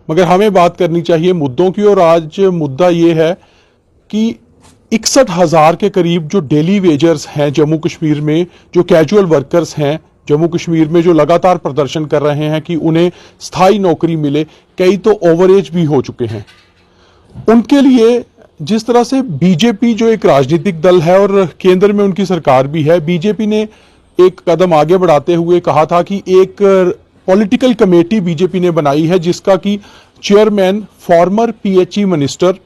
मगर हमें बात करनी चाहिए मुद्दों की। और आज मुद्दा ये है कि 61,000 के करीब जो डेली वेजर्स हैं जम्मू कश्मीर में, जो कैजुअल वर्कर्स हैं जम्मू कश्मीर में, जो लगातार प्रदर्शन कर रहे हैं कि उन्हें स्थायी नौकरी मिले, कई तो ओवरएज भी हो चुके हैं। उनके लिए जिस तरह से बीजेपी जो एक राजनीतिक दल है और केंद्र में उनकी सरकार भी है, बीजेपी ने एक कदम आगे बढ़ाते हुए कहा था कि एक पॉलिटिकल कमेटी बीजेपी ने बनाई है जिसका कि chairman farmer PHE minister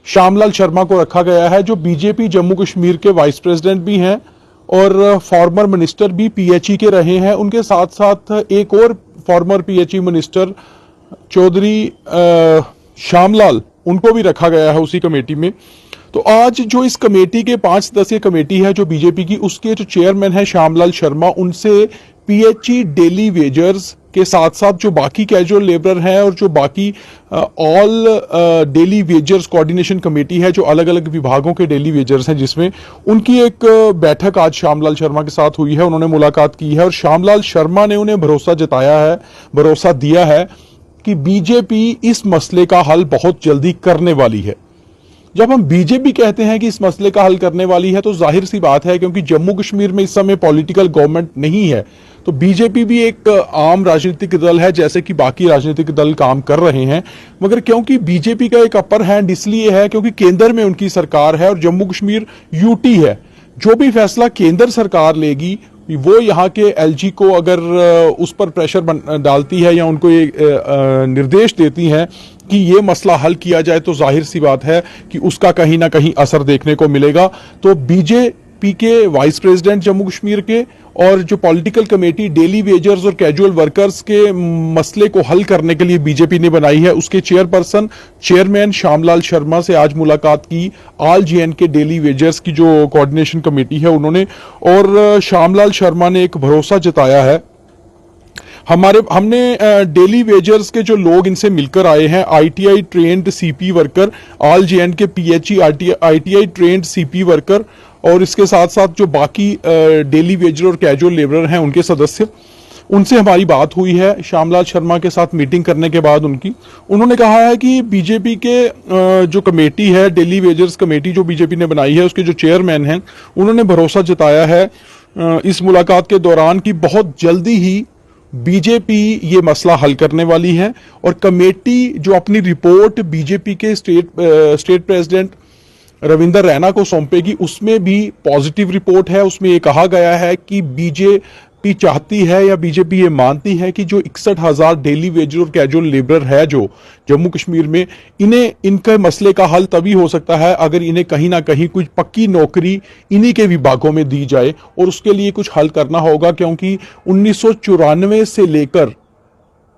Shyamlal Sharma को रखा गया है, जो बीजेपी जम्मू कश्मीर के वाइस प्रेसिडेंट भी हैं और फॉर्मर मिनिस्टर भी पीएचई के रहे हैं। उनके साथ साथ एक और former PHE minister Chaudhary Shyamlal, उनको भी रखा गया है उसी कमेटी में। तो आज जो इस कमेटी के 5 सदस्यीय कमेटी है जो बीजेपी की, उसके जो चेयरमैन है श्यामलाल शर्मा, उनसे पीएचई डेली वेजर्स के साथ साथ जो बाकी कैजुअल लेबर हैं और जो बाकी all daily wagers coordination committee है, जो अलग अलग विभागों के डेली वेजर्स हैं, जिसमें उनकी एक बैठक आज श्यामलाल शर्मा के साथ हुई है। उन्होंने मुलाकात की है और श्यामलाल शर्मा ने उन्हें भरोसा जताया है, भरोसा दिया है कि बीजेपी इस मसले का हल बहुत जल्दी करने वाली है। जब हम बीजेपी कहते हैं कि इस मसले का हल करने वाली है तो जाहिर सी बात है, क्योंकि जम्मू कश्मीर में इस समय पॉलिटिकल गवर्नमेंट नहीं है, तो बीजेपी भी एक आम राजनीतिक दल है जैसे कि बाकी राजनीतिक दल काम कर रहे हैं। मगर क्योंकि बीजेपी का एक अपर हैंड इसलिए है क्योंकि केंद्र में उनकी सरकार है और जम्मू कश्मीर यूटी है। जो भी फैसला केंद्र सरकार लेगी वो यहाँ के एलजी को अगर उस पर प्रेशर डालती है या उनको ये निर्देश देती है कि ये मसला हल किया जाए, तो जाहिर सी बात है कि उसका कहीं ना कहीं असर देखने को मिलेगा। तो बीजेपी के वाइस प्रेसिडेंट जम्मू कश्मीर के और जो पॉलिटिकल कमेटी डेली वेजर्स और कैजुअल वर्कर्स के मसले को हल करने के लिए बीजेपी ने बनाई है, उसके चेयरपर्सन चेयरमैन श्यामलाल शर्मा से आज मुलाकात की ऑल जेएंडके डेली वेजर्स की जो कोऑर्डिनेशन कमेटी है उन्होंने। और श्यामलाल शर्मा ने एक भरोसा जताया है, हमने डेली वेजर्स के जो लोग इनसे मिलकर आए हैं, ITI trend CP worker, all J&K PHE ITI trend CP worker और इसके साथ साथ जो बाकी डेली वेजर और कैजुअल लेबरर हैं उनके सदस्य, उनसे हमारी बात हुई है श्यामलाल शर्मा के साथ मीटिंग करने के बाद उन्होंने कहा है कि बीजेपी के जो कमेटी है, डेली वेजर्स कमेटी जो बीजेपी ने बनाई है, उसके जो चेयरमैन हैं उन्होंने भरोसा जताया है इस मुलाकात के दौरान कि बहुत जल्दी ही बीजेपी ये मसला हल करने वाली है। और कमेटी जो अपनी रिपोर्ट बीजेपी के स्टेट प्रेसिडेंट रविंदर रैना को सौंपेगी, उसमें भी पॉजिटिव रिपोर्ट है। उसमें ये कहा गया है कि बीजेपी चाहती है या बीजेपी ये मानती है कि जो 61,000 डेली वेजर और कैजुअल लेबर है जो जम्मू कश्मीर में, इनके मसले का हल तभी हो सकता है अगर इन्हें कहीं ना कहीं कुछ पक्की नौकरी इन्हीं के विभागों में दी जाए। और उसके लिए कुछ हल करना होगा, क्योंकि 1994 से लेकर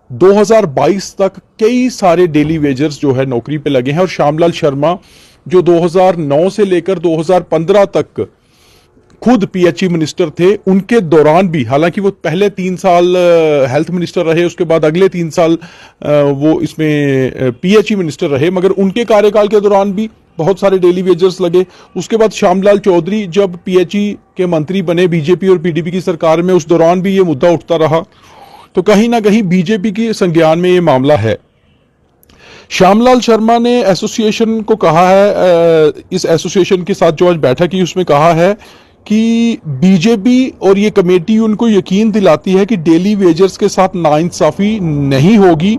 2022 तक कई सारे डेली वेजर्स जो है नौकरी पे लगे हैं। और श्यामलाल शर्मा जो 2009 से लेकर 2015 तक खुद पीएचई मिनिस्टर थे, उनके दौरान भी, हालांकि वो पहले 3 साल हेल्थ मिनिस्टर रहे, उसके बाद अगले 3 साल वो इसमें पीएचई मिनिस्टर रहे, मगर उनके कार्यकाल के दौरान भी बहुत सारे डेली वेजर्स लगे। उसके बाद श्यामलाल चौधरी जब पीएचई के मंत्री बने बीजेपी और पीडीपी की सरकार में, उस दौरान भी ये मुद्दा उठता रहा। तो कहीं ना कहीं बीजेपी की संज्ञान में ये मामला है। श्यामलाल शर्मा ने एसोसिएशन को कहा है, इस एसोसिएशन के साथ जो आज बैठक की उसमें कहा है कि बीजेपी और ये कमेटी उनको यकीन दिलाती है कि डेली वेजर्स के साथ नाइंसाफी नहीं होगी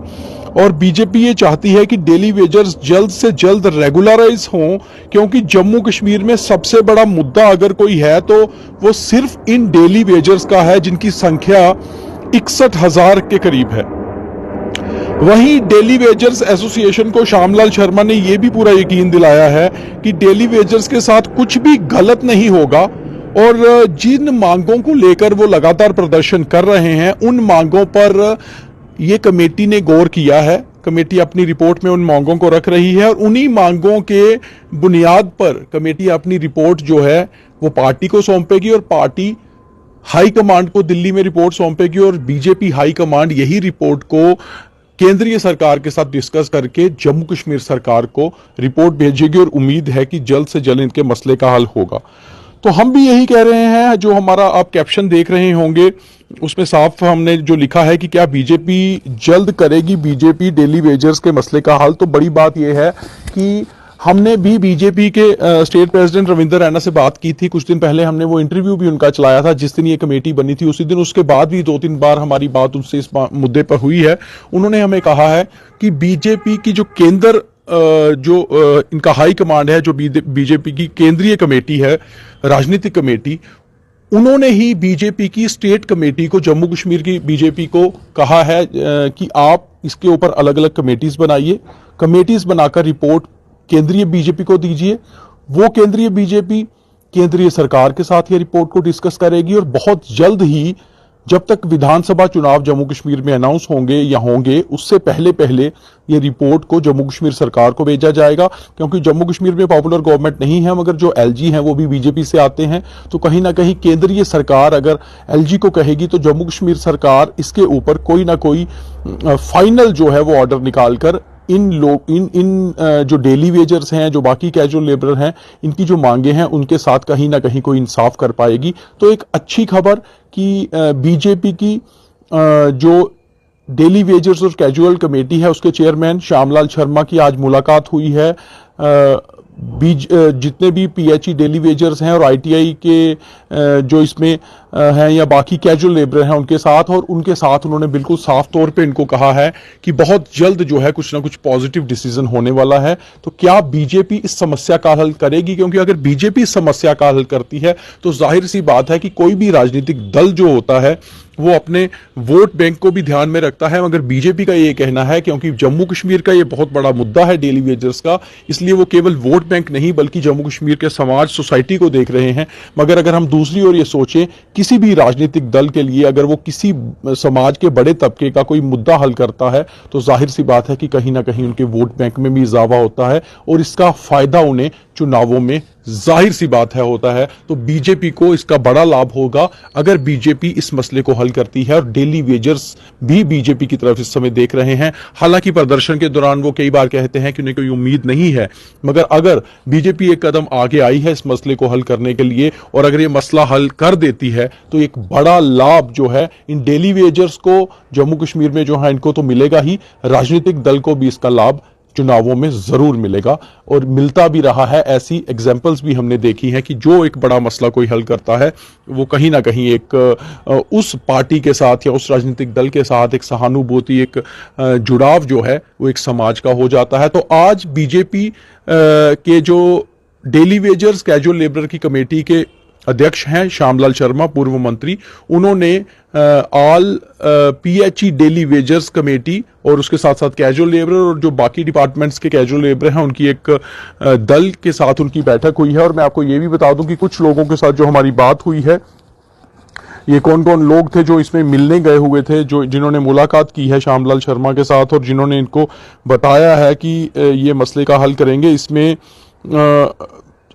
और बीजेपी ये चाहती है कि डेली वेजर्स जल्द से जल्द रेगुलराइज हों, क्योंकि जम्मू कश्मीर में सबसे बड़ा मुद्दा अगर कोई है तो वो सिर्फ इन डेली वेजर्स का है, जिनकी संख्या 61,000 के करीब है। वहीं डेली वेजर्स एसोसिएशन को श्यामलाल शर्मा ने यह भी पूरा यकीन दिलाया है कि डेली वेजर्स के साथ कुछ भी गलत नहीं होगा और जिन मांगों को लेकर वो लगातार प्रदर्शन कर रहे हैं उन मांगों पर ये कमेटी ने गौर किया है। कमेटी अपनी रिपोर्ट में उन मांगों को रख रही है और उन्हीं मांगों के बुनियाद पर कमेटी अपनी रिपोर्ट जो है वो पार्टी को सौंपेगी और पार्टी हाई कमांड को दिल्ली में रिपोर्ट सौंपेगी और बीजेपी हाई कमांड यही रिपोर्ट को केंद्रीय सरकार के साथ डिस्कस करके जम्मू कश्मीर सरकार को रिपोर्ट भेजेगी और उम्मीद है कि जल्द से जल्द इनके मसले का हल होगा। तो हम भी यही कह रहे हैं, जो हमारा आप कैप्शन देख रहे होंगे उसमें साफ हमने जो लिखा है कि क्या बीजेपी जल्द करेगी बीजेपी डेली वेजर्स के मसले का हल। तो बड़ी बात यह है कि हमने भी बीजेपी के स्टेट प्रेसिडेंट रविंद्र रैना से बात की थी कुछ दिन पहले। हमने वो इंटरव्यू भी उनका चलाया था जिस दिन ये कमेटी बनी थी उसी दिन। उसके बाद भी 2-3 बार हमारी बात उनसे इस मुद्दे पर हुई है। उन्होंने हमें कहा है कि बीजेपी की जो केंद्र इनका हाई कमांड है, जो बीजेपी की केंद्रीय कमेटी है, राजनीतिक कमेटी, उन्होंने ही बीजेपी की स्टेट कमेटी को, जम्मू कश्मीर की बीजेपी को कहा है कि आप इसके ऊपर अलग अलग कमेटीज बनाइए, कमेटीज बनाकर रिपोर्ट केंद्रीय बीजेपी को दीजिए। वो केंद्रीय बीजेपी केंद्रीय सरकार के साथ ये रिपोर्ट को डिस्कस करेगी और बहुत जल्द ही, जब तक विधानसभा चुनाव जम्मू कश्मीर में अनाउंस होंगे या होंगे उससे पहले पहले ये रिपोर्ट को जम्मू कश्मीर सरकार को भेजा जाएगा। क्योंकि जम्मू कश्मीर में पॉपुलर गवर्नमेंट नहीं है, मगर जो एलजी हैं वो भी बीजेपी से आते हैं। तो कहीं ना कहीं केंद्रीय सरकार अगर एलजी को कहेगी तो जम्मू कश्मीर सरकार इसके ऊपर कोई ना कोई फाइनल जो है वो ऑर्डर निकालकर इन जो डेली वेजर्स हैं, जो बाकी कैजुअल लेबर हैं, इनकी जो मांगे हैं उनके साथ कहीं ना कहीं कोई इंसाफ कर पाएगी। तो एक अच्छी खबर कि बीजेपी की जो डेली वेजर्स और कैजुअल कमेटी है उसके चेयरमैन श्यामलाल शर्मा की आज मुलाकात हुई है जितने भी पीएचई डेली वेजर्स हैं और आईटीआई के जो इसमें हैं या बाकी कैजुअल लेबर हैं उनके साथ, और उनके साथ उन्होंने बिल्कुल साफ तौर पे इनको कहा है कि बहुत जल्द जो है कुछ ना कुछ पॉजिटिव डिसीजन होने वाला है। तो क्या बीजेपी इस समस्या का हल करेगी? क्योंकि अगर बीजेपी इस समस्या का हल करती है तो जाहिर सी बात है कि कोई भी राजनीतिक दल जो होता है वो अपने वोट बैंक को भी ध्यान में रखता है। मगर बीजेपी का ये कहना है, क्योंकि जम्मू कश्मीर का ये बहुत बड़ा मुद्दा है डेली वेजर्स का, इसलिए वो केवल वोट बैंक नहीं बल्कि जम्मू कश्मीर के समाज, सोसाइटी को देख रहे हैं। मगर अगर हम दूसरी ओर ये सोचें, किसी भी राजनीतिक दल के लिए अगर वो किसी समाज के बड़े तबके का कोई मुद्दा हल करता है तो जाहिर सी बात है कि कहीं ना कहीं उनके वोट बैंक में भी इजाफा होता है और इसका फायदा उन्हें चुनावों में जाहिर सी बात है होता है। तो बीजेपी को इसका बड़ा लाभ होगा अगर बीजेपी इस मसले को हल करती है। और डेली वेजर्स भी बीजेपी की तरफ इस समय देख रहे हैं। हालांकि प्रदर्शन के दौरान वो कई बार कहते हैं कि उन्हें कोई उम्मीद नहीं है, मगर अगर बीजेपी एक कदम आगे आई है इस मसले को हल करने के लिए और अगर ये मसला हल कर देती है तो एक बड़ा लाभ जो है इन डेली वेजर्स को जम्मू कश्मीर में जो है इनको तो मिलेगा ही, राजनीतिक दल को भी इसका लाभ चुनावों में जरूर मिलेगा और मिलता भी रहा है। ऐसी एग्जाम्पल्स भी हमने देखी हैं कि जो एक बड़ा मसला कोई हल करता है वो कहीं ना कहीं एक उस पार्टी के साथ या उस राजनीतिक दल के साथ एक सहानुभूति, एक जुड़ाव जो है वो एक समाज का हो जाता है। तो आज बीजेपी के जो डेली वेजर्स कैजुअल लेबर की कमेटी के अध्यक्ष हैं श्यामलाल शर्मा, पूर्व मंत्री, उन्होंने all PHE daily wagers committee और उसके साथ साथ कैजुअल लेबर और जो बाकी डिपार्टमेंट्स के कैजुअल लेबर हैं उनकी एक दल के साथ उनकी बैठक हुई है। और मैं आपको ये भी बता दूं कि कुछ लोगों के साथ जो हमारी बात हुई है, ये कौन कौन लोग थे जो इसमें मिलने गए हुए थे, जो जिन्होंने मुलाकात की है श्यामलाल शर्मा के साथ और जिन्होंने इनको बताया है कि ये मसले का हल करेंगे। इसमें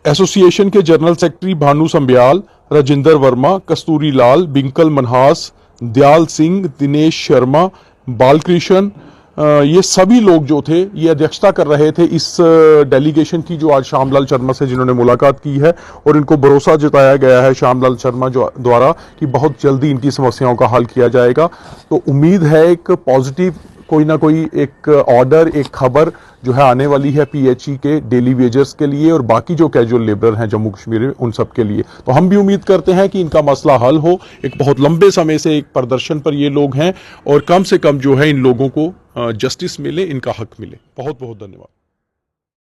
एसोसिएशन के जनरल सेक्रेटरी भानु संब्याल, राजेंद्र वर्मा, कस्तूरी लाल, बिंकल मनहास, दयाल सिंह, दिनेश शर्मा, बालकृष्ण, ये सभी लोग जो थे ये अध्यक्षता कर रहे थे इस डेलीगेशन की जो आज श्यामलाल शर्मा से जिन्होंने मुलाकात की है। और इनको भरोसा जताया गया है श्यामलाल शर्मा जो द्वारा कि बहुत जल्दी इनकी समस्याओं का हल किया जाएगा। तो उम्मीद है एक पॉजिटिव कोई ना कोई एक ऑर्डर, एक खबर जो है आने वाली है पीएचई के डेली वेजर्स के लिए और बाकी जो कैजुअल लेबर हैं जम्मू कश्मीर में उन सब के लिए। तो हम भी उम्मीद करते हैं कि इनका मसला हल हो। एक बहुत लंबे समय से एक प्रदर्शन पर ये लोग हैं और कम से कम जो है इन लोगों को जस्टिस मिले, इनका हक मिले। बहुत बहुत धन्यवाद।